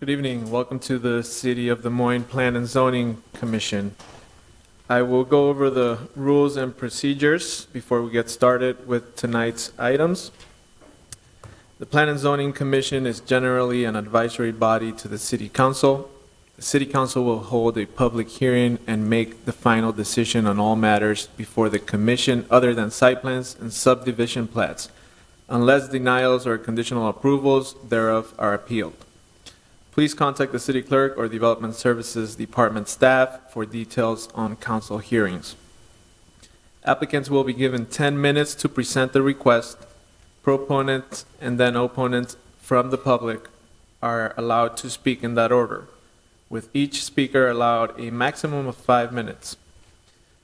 Good evening. Welcome to the City of Des Moines Plan and Zoning Commission. I will go over the rules and procedures before we get started with tonight's items. The Plan and Zoning Commission is generally an advisory body to the City Council. The City Council will hold a public hearing and make the final decision on all matters before the Commission other than site plans and subdivision plats, unless denials or conditional approvals thereof are appealed. Please contact the City Clerk or Development Services Department staff for details on council hearings. Applicants will be given 10 minutes to present the request. Proponents and then opponents from the public are allowed to speak in that order, with each speaker allowed a maximum of 5 minutes.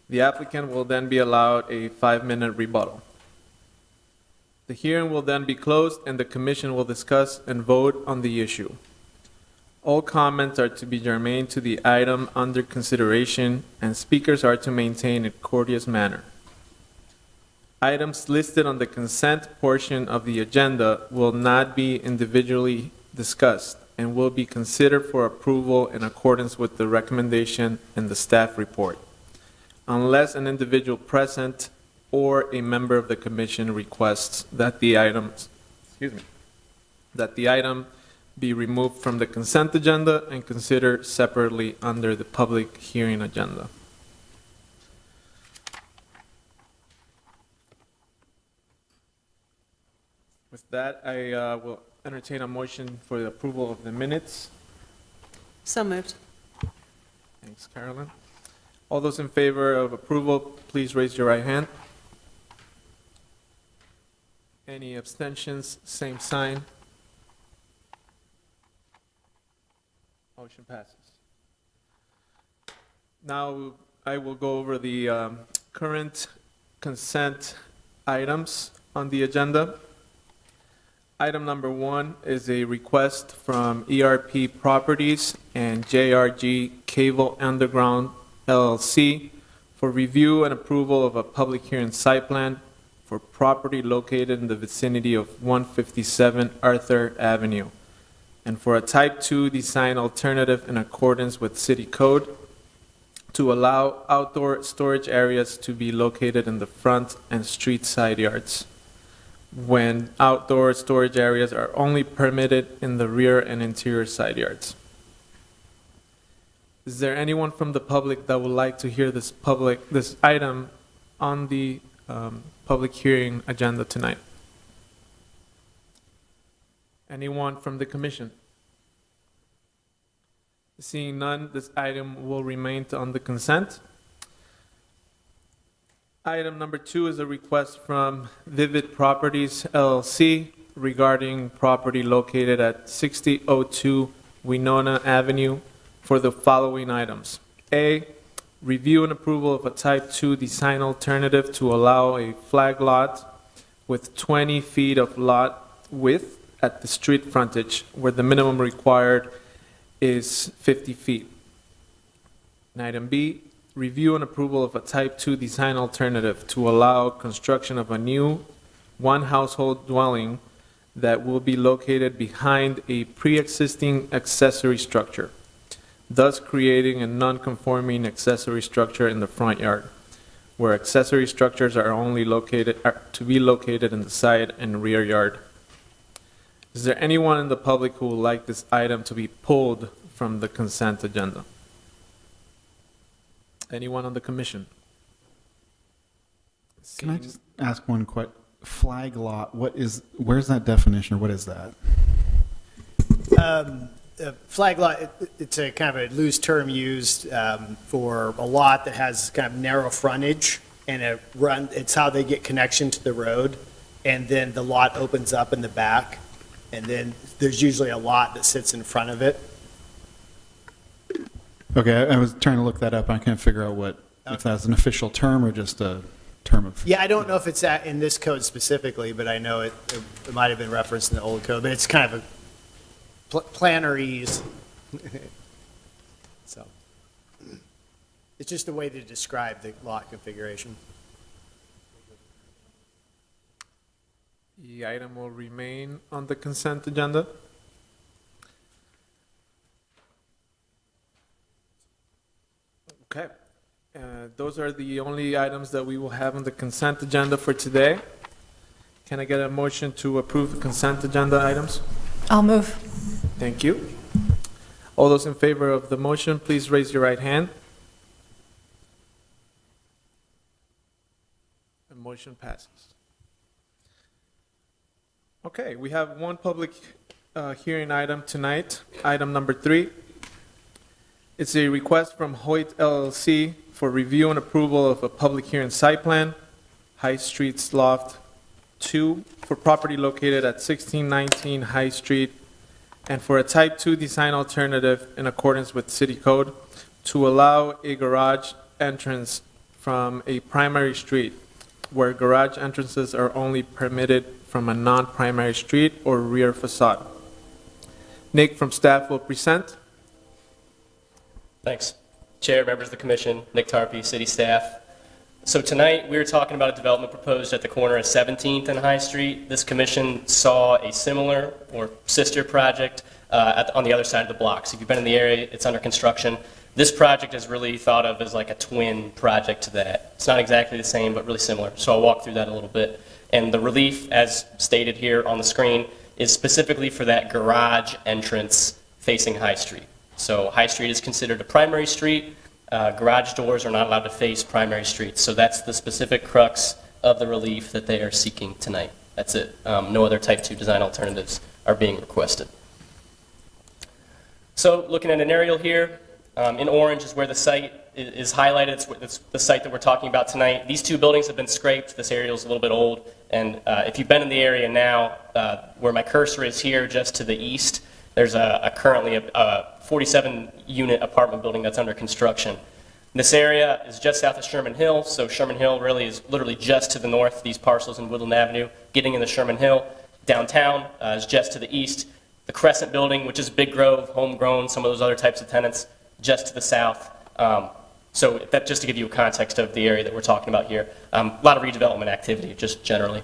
The applicant will then be allowed a 5-minute rebuttal. The hearing will then be closed and the commission will discuss and vote on the issue. All comments are to be germane to the item under consideration, and speakers are to maintain a courteous manner. Items listed on the consent portion of the agenda will not be individually discussed and will be considered for approval in accordance with the recommendation in the staff report, unless an individual present or a member of the commission requests that the item be removed from the consent agenda and considered separately under the public hearing agenda. With that, I will entertain a motion for the approval of the minutes. So moved. Thanks, Carolyn. All those in favor of approval, please raise your right hand. Any abstentions, same sign. Motion passes. Now I will go over the current consent items on the agenda. Item number 1 is a request from ERP Properties and JRG Cable Underground LLC for review and approval of a public hearing site plan for property located in the vicinity of 157 Arthur Avenue, and for a Type 2 design alternative in accordance with City Code to allow outdoor storage areas to be located in the front and street side yards, when outdoor storage areas are only permitted in the rear and interior side yards. Is there anyone from the public that would like to hear this item on the public hearing agenda tonight? Anyone from the commission? Seeing none, this item will remain on the consent. Item number 2 is a request from Vivid Properties LLC regarding property located at 6002 Winona Avenue for the following items. A, review and approval of a Type 2 design alternative to allow a flag lot with 20 feet of lot width at the street frontage, where the minimum required is 50 feet. And item B, review and approval of a Type 2 design alternative to allow construction of a new one-household dwelling that will be located behind a pre-existing accessory structure, thus creating a non-conforming accessory structure in the front yard, where accessory structures are to be located in the side and rear yard. Is there anyone in the public who would like this item to be pulled from the consent agenda? Anyone on the commission? Can I just ask one quick flag lot? Where's that definition, or what is that? A flag lot, it's a kind of a loose term used for a lot that has kind of narrow frontage, and it's how they get connection to the road, and then the lot opens up in the back, and then there's usually a lot that sits in front of it. Okay, I was trying to look that up. I can't figure out if that's an official term or just a term of. Yeah, I don't know if it's in this code specifically, but I know it might have been referenced in the old code, but it's kind of a plannerese. So it's just a way to describe the lot configuration. The item will remain on the consent agenda. Okay. Those are the only items that we will have on the consent agenda for today. Can I get a motion to approve the consent agenda items? I'll move. Thank you. All those in favor of the motion, please raise your right hand. The motion passes. Okay, we have one public hearing item tonight, item number 3. It's a request from Hoyt LLC for review and approval of a public hearing site plan, High Streets Loft 2, for property located at 1619 High Street, and for a Type 2 design alternative in accordance with City Code to allow a garage entrance from a primary street, where garage entrances are only permitted from a non-primary street or rear facade. Nick from staff will present. Thanks. Chair, members of the commission, Nick Tarpey, city staff. So tonight, we were talking about a development proposed at the corner of 17th and High Street. This commission saw a similar or sister project on the other side of the block. So if you've been in the area, it's under construction. This project is really thought of as like a twin project to that. It's not exactly the same, but really similar. So I'll walk through that a little bit. And the relief, as stated here on the screen, is specifically for that garage entrance facing High Street. So High Street is considered a primary street. Garage doors are not allowed to face primary streets. So that's the specific crux of the relief that they are seeking tonight. That's it. No other Type 2 design alternatives are being requested. So looking at an aerial here, in orange is where the site is highlighted. It's the site that we're talking about tonight. These two buildings have been scraped. This aerial is a little bit old. And if you've been in the area now, where my cursor is here just to the east, there's currently a 47-unit apartment building that's under construction. This area is just south of Sherman Hill, so Sherman Hill really is literally just to the north, these parcels in Woodland Avenue, getting into Sherman Hill. Downtown is just to the east. The Crescent Building, which is Big Grove, homegrown, some of those other types of tenants, just to the south. So that just to give you a context of the area that we're talking about here. A lot of redevelopment activity, just generally.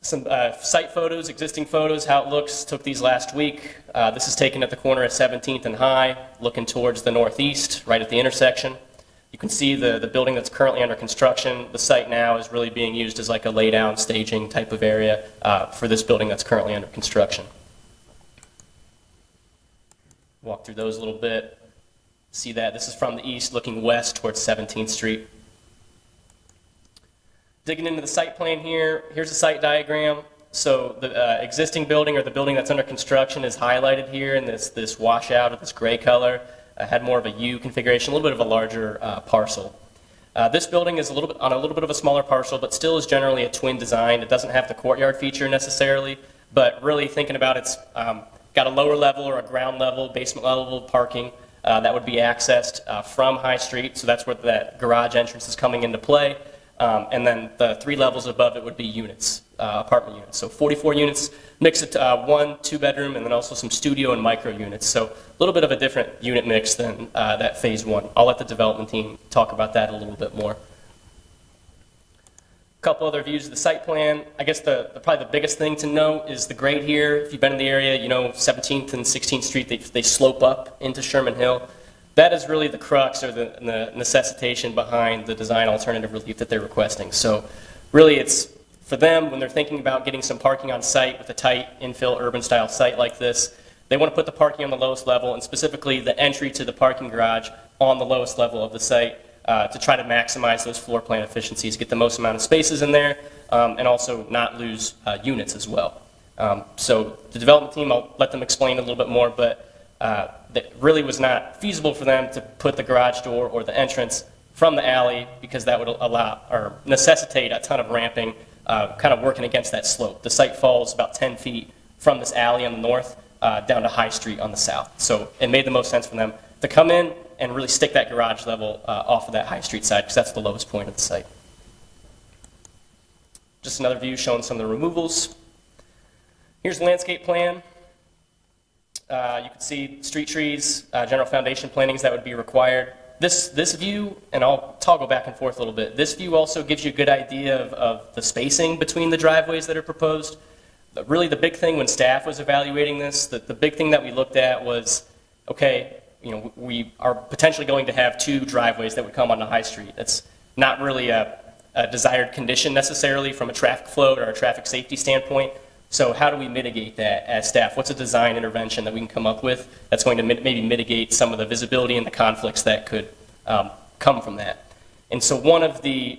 Some site photos, existing photos, how it looks. Took these last week. This is taken at the corner of 17th and High, looking towards the northeast, right at the intersection. You can see the building that's currently under construction. The site now is really being used as like a lay-down staging type of area for this building that's currently under construction. Walk through those a little bit. See that? This is from the east, looking west towards 17th Street. Digging into the site plan here, here's a site diagram. So the existing building, or the building that's under construction, is highlighted here in this washout of this gray color. Had more of a U configuration, a little bit of a larger parcel. This building is on a little bit of a smaller parcel, but still is generally a twin design. It doesn't have the courtyard feature necessarily, but really thinking about it's got a lower level or a ground level, basement level parking that would be accessed from High Street. So that's where that garage entrance is coming into play. And then the 3 levels above it would be units, apartment units. So 44 units, mix it 1 2-bedroom, and then also some studio and micro units. So a little bit of a different unit mix than that phase 1. I'll let the development team talk about that a little bit more. A couple other views of the site plan. I guess probably the biggest thing to note is the grade here. If you've been in the area, you know 17th and 16th Street, they slope up into Sherman Hill. That is really the crux or the necessitation behind the design alternative relief that they're requesting. So really it's for them, when they're thinking about getting some parking on site with a tight infill urban style site like this, they want to put the parking on the lowest level, and specifically the entry to the parking garage on the lowest level of the site to try to maximize those floor plan efficiencies, get the most amount of spaces in there, and also not lose units as well. So the development team, I'll let them explain a little bit more, but that really was not feasible for them to put the garage door or the entrance from the alley, because that would allow or necessitate a ton of ramping, kind of working against that slope. The site falls about 10 feet from this alley on the north down to High Street on the south. So it made the most sense for them to come in and really stick that garage level off of that High Street side, because that's the lowest point of the site. Just another view showing some of the removals. Here's the landscape plan. You can see street trees, general foundation plantings that would be required. This view, and I'll toggle back and forth a little bit, this view also gives you a good idea of the spacing between the driveways that are proposed. Really the big thing when staff was evaluating this, the big thing that we looked at was, okay, we are potentially going to have two driveways that would come onto High Street. That's not really a desired condition necessarily from a traffic flow or a traffic safety standpoint. So how do we mitigate that as staff? What's a design intervention that we can come up with that's going to maybe mitigate some of the visibility and the conflicts that could come from that? And so one of the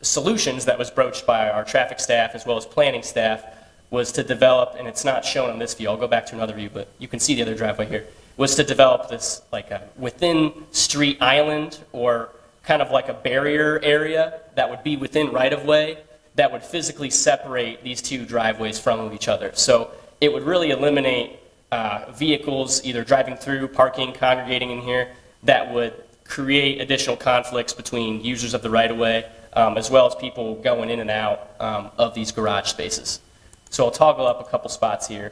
solutions that was broached by our traffic staff as well as planning staff was to develop, and it's not shown on this view, I'll go back to another view, but you can see the other driveway here, was to develop this like a within street island or kind of like a barrier area that would be within right-of-way that would physically separate these two driveways from each other. So it would really eliminate vehicles either driving through, parking, congregating in here, that would create additional conflicts between users of the right-of-way as well as people going in and out of these garage spaces. So I'll toggle up a couple spots here,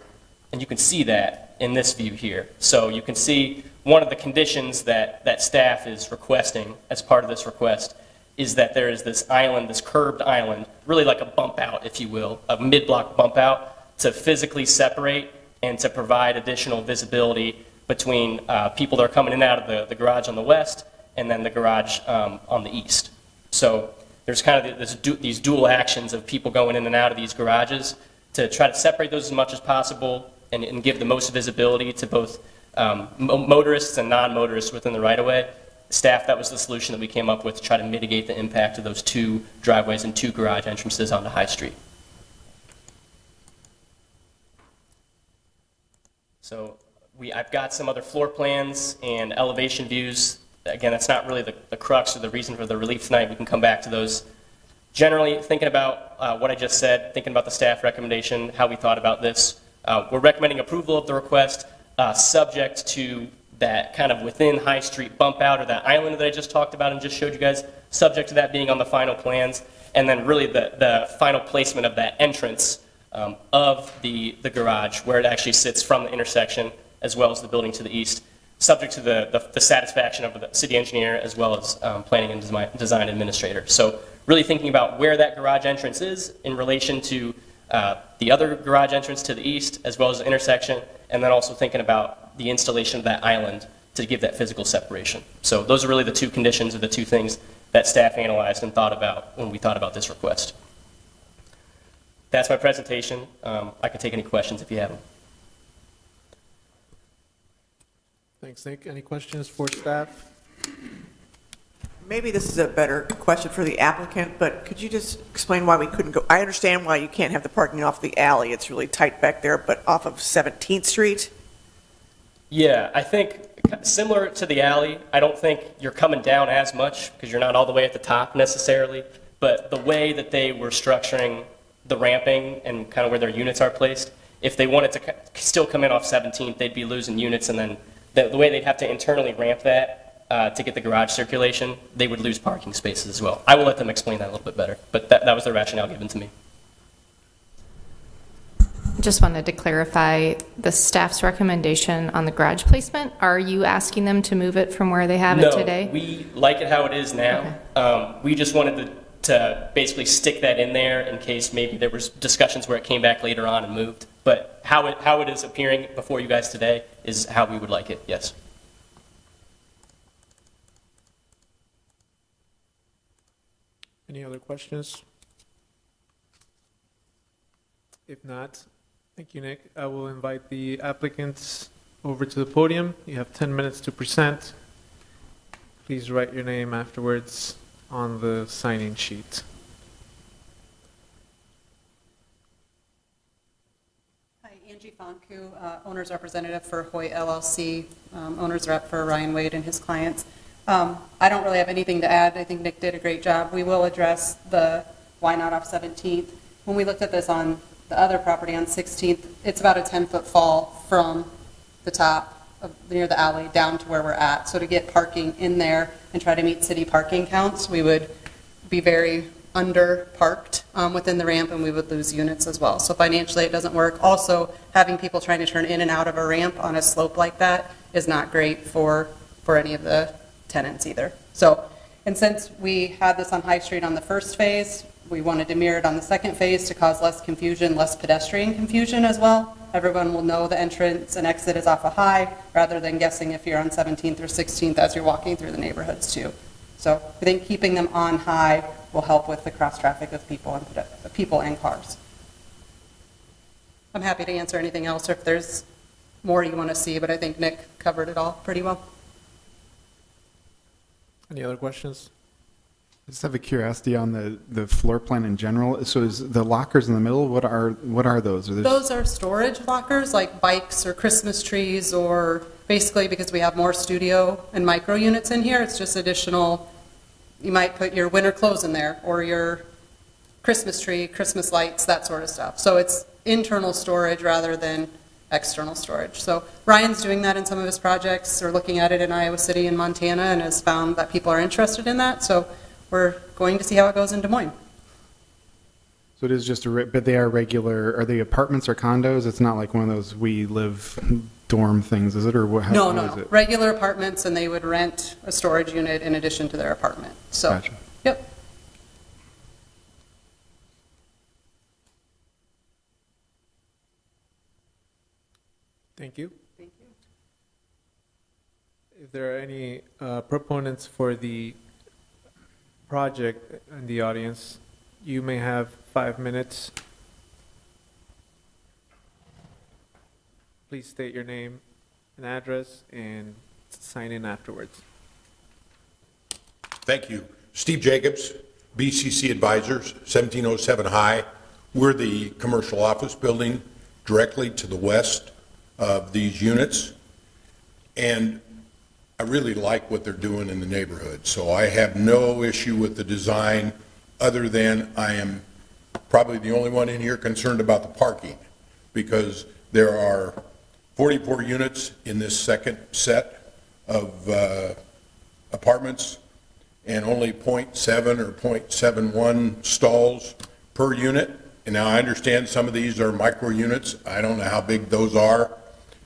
and you can see that in this view here. So you can see one of the conditions that staff is requesting as part of this request is that there is this island, this curbed island, really like a bump out, if you will, a mid-block bump out to physically separate and to provide additional visibility between people that are coming in and out of the garage on the west and then the garage on the east. So there's kind of these dual actions of people going in and out of these garages to try to separate those as much as possible and give the most visibility to both motorists and non-motorists within the right-of-way. Staff, that was the solution that we came up with to try to mitigate the impact of those two driveways and two garage entrances onto High Street. So I've got some other floor plans and elevation views. Again, that's not really the crux or the reason for the relief tonight. We can come back to those. Generally, thinking about what I just said, thinking about the staff recommendation, how we thought about this, we're recommending approval of the request subject to that kind of within High Street bump out or that island that I just talked about and just showed you guys, subject to that being on the final plans, and then really the final placement of that entrance of the garage where it actually sits from the intersection as well as the building to the east, subject to the satisfaction of the city engineer as well as planning and design administrator. So really thinking about where that garage entrance is in relation to the other garage entrance to the east as well as the intersection, and then also thinking about the installation of that island to give that physical separation. So those are really the two conditions or the two things that staff analyzed and thought about when we thought about this request. That's my presentation. I can take any questions if you have them. Thanks, Nick. Any questions for staff? Maybe this is a better question for the applicant, but could you just explain why we couldn't go? I understand why you can't have the parking off the alley. It's really tight back there, but off of 17th Street? Yeah, I think similar to the alley, I don't think you're coming down as much because you're not all the way at the top necessarily, but the way that they were structuring the ramping and kind of where their units are placed, if they wanted to still come in off 17th, they'd be losing units, and then the way they'd have to internally ramp that to get the garage circulation, they would lose parking spaces as well. I will let them explain that a little bit better, but that was the rationale given to me. Just wanted to clarify the staff's recommendation on the garage placement. Are you asking them to move it from where they have it today? No, we like it how it is now. Okay. We just wanted to basically stick that in there in case maybe there was discussions where it came back later on and moved. But how it is appearing before you guys today is how we would like it, yes. Any other questions? If not, thank you, Nick. I will invite the applicants over to the podium. You have 10 minutes to present. Please write your name afterwards on the sign-in sheet. Hi, Angie Fonku, owner's representative for Hoyt LLC, owner's rep for Ryan Wade and his clients. I don't really have anything to add. I think Nick did a great job. We will address the why not off 17th. When we looked at this on the other property on 16th, it's about a 10-foot fall from the top of near the alley down to where we're at. So to get parking in there and try to meet city parking counts, we would be very under parked within the ramp, and we would lose units as well. So financially it doesn't work. Also, having people trying to turn in and out of a ramp on a slope like that is not great for any of the tenants either. So, and since we had this on High Street on the first phase, we wanted to mirror it on the second phase to cause less confusion, less pedestrian confusion as well. everyone will know the entrance and exit is off a high, rather than guessing if you're on 17th or 16th as you're walking through the neighborhoods too. So I think keeping them on high will help with the cross-traffic of people and cars. I'm happy to answer anything else or if there's more you want to see, but I think Nick covered it all pretty well. Any other questions? I just have a curiosity on the floor plan in general. So is the lockers in the middle, what are those? Are Those are storage lockers, like bikes or Christmas trees, or basically because we have more studio and micro units in here, it's just additional, you might put your winter clothes in there, or your Christmas tree, Christmas lights, that sort of stuff. So it's internal storage rather than external storage. So Ryan's doing that in some of his projects, or looking at it in Iowa City and Montana, and has found that people are interested in that. So we're going to see how it goes in Des Moines. So it is just but they are regular, are they apartments or condos? It's not like one of those we live dorm things, is it? Or what? No, how is no, it? regular apartments, and they would rent a storage unit in addition to their apartment. So, Gotcha. yep. Thank you. Thank you. If there are any proponents for the project in the audience, you may have 5 minutes. Please state your name and address and sign in afterwards. Thank you. Steve Jacobs, BCC Advisors, 1707 High. We're the commercial office building directly to the west of these units. And I really like what they're doing in the neighborhood. So I have no issue with the design, other than I am probably the only one in here concerned about the parking, because there are 44 units in this second set of apartments, and only 0.7 or 0.71 stalls per unit. And now I understand some of these are micro units. I don't know how big those are,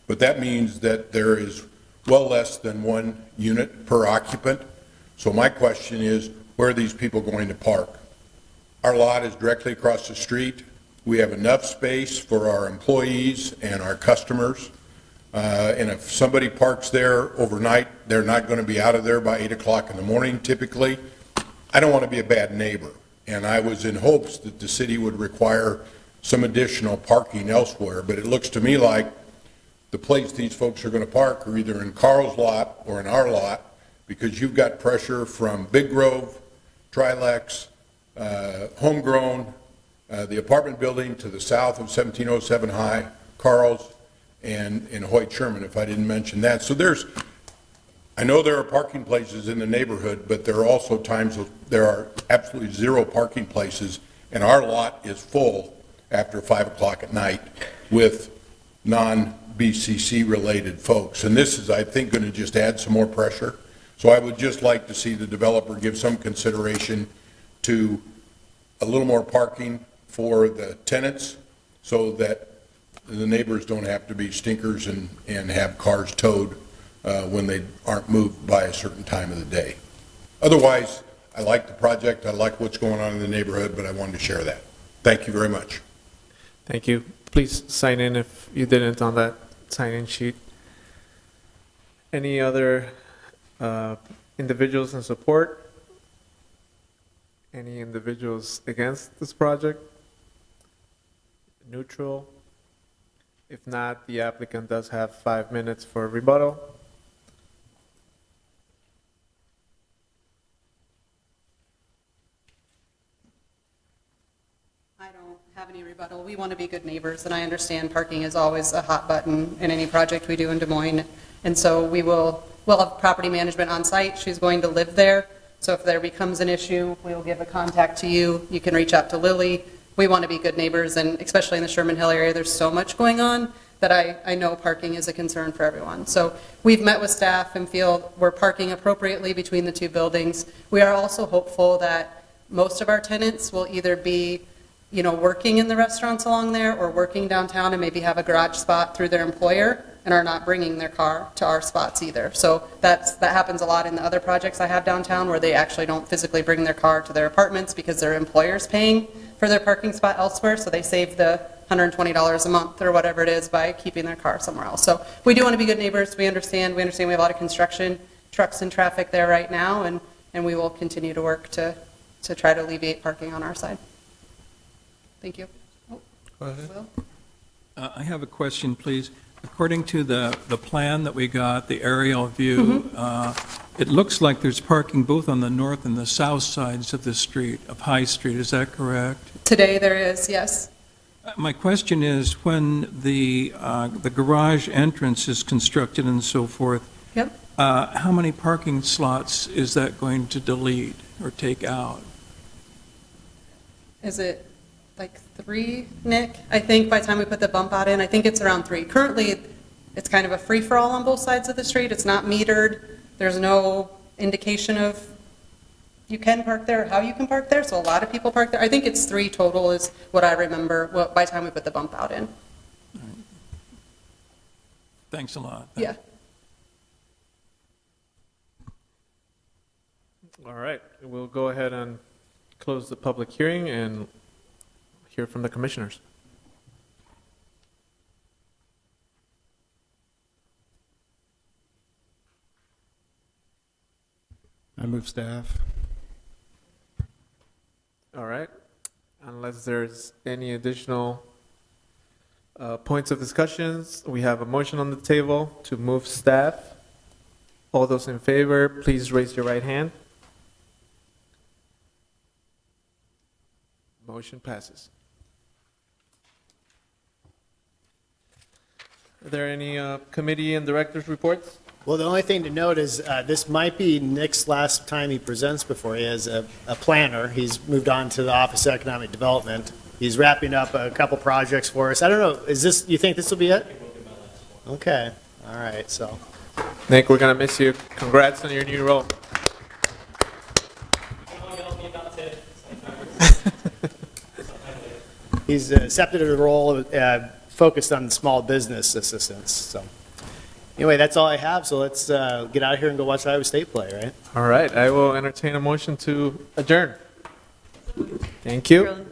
but that means that there is well less than 1 unit per occupant. So my question is, where are these people going to park? Our lot is directly across the street. We have enough space for our employees and our customers. And if somebody parks there overnight, they're not going to be out of there by 8 o'clock in the morning typically. I don't want to be a bad neighbor. And I was in hopes that the city would require some additional parking elsewhere, but it looks to me like the place these folks are going to park are either in Carl's lot or in our lot, because you've got pressure from Big Grove, Trilex, Homegrown, the apartment building to the south of 1707 High, Carl's, and in Hoyt Sherman, if I didn't mention that. So I know there are parking places in the neighborhood, but there are also times there are absolutely zero parking places, and our lot is full after 5 o'clock at night with non-BCC related folks. And this is, I think, going to just add some more pressure. So I would just like to see the developer give some consideration to a little more parking for the tenants, so that the neighbors don't have to be stinkers and have cars towed when they aren't moved by a certain time of the day. Otherwise, I like the project, I like what's going on in the neighborhood, but I wanted to share that. Thank you very much. Thank you. Please sign in if you didn't on that sign-in sheet. Any other individuals in support? Any individuals against this project? Neutral? If not, the applicant does have 5 minutes for rebuttal. I don't have any rebuttal. We want to be good neighbors, and I understand parking is always a hot button in any project we do in Des Moines. And so we'll have property management on site. She's going to live there. So if there becomes an issue, we'll give a contact to you. You can reach out to Lily. We want to be good neighbors, and especially in the Sherman Hill area, there's so much going on that I know parking is a concern for everyone. So we've met with staff and feel we're parking appropriately between the two buildings. We are also hopeful that most of our tenants will either be working in the restaurants along there or working downtown and maybe have a garage spot through their employer and are not bringing their car to our spots either. So that happens a lot in the other projects I have downtown, where they actually don't physically bring their car to their apartments because their employer's paying for their parking spot elsewhere, so they save the $120 a month or whatever it is by keeping their car somewhere else. So we do want to be good neighbors. We understand we have a lot of construction, trucks and traffic there right now, and we will continue to work to try to alleviate parking on our side. Thank you. Oh, Will? I have a question, please. According to the plan that we got, the aerial view, it looks like there's parking both on the north and the south sides of the street, of High Street. Is that correct? Today there is, yes. My question is, when the garage entrance is constructed and so forth, Yep. how many parking slots is that going to delete or take out? Is it like 3, Nick? I think by the time we put the bump out in, I think it's around 3. Currently, it's kind of a free-for-all on both sides of the street. It's not metered. There's no indication of you can park there, how you can park there, so a lot of people park there. I think it's 3 total is what I remember by the time we put the bump out in. Thanks a lot. Yeah. All right, we'll go ahead and close the public hearing and hear from the commissioners. I move staff. All right, unless there's any additional points of discussions, we have a motion on the table to move staff. All those in favor, please raise your right hand. Motion passes. Are there any committee and directors' reports? Well, the only thing to note is this might be Nick's last time he presents before you as a planner. He's moved on to the Office of Economic Development. He's wrapping up a couple projects for us. I don't know, you think this will be it? Okay, all right, so. Nick, we're going to miss you. Congrats on your new role. He's accepted a role focused on small business assistance, so. Anyway, that's all I have, so let's get out of here and go watch Iowa State play, right? All right, I will entertain a motion to adjourn. Thank you.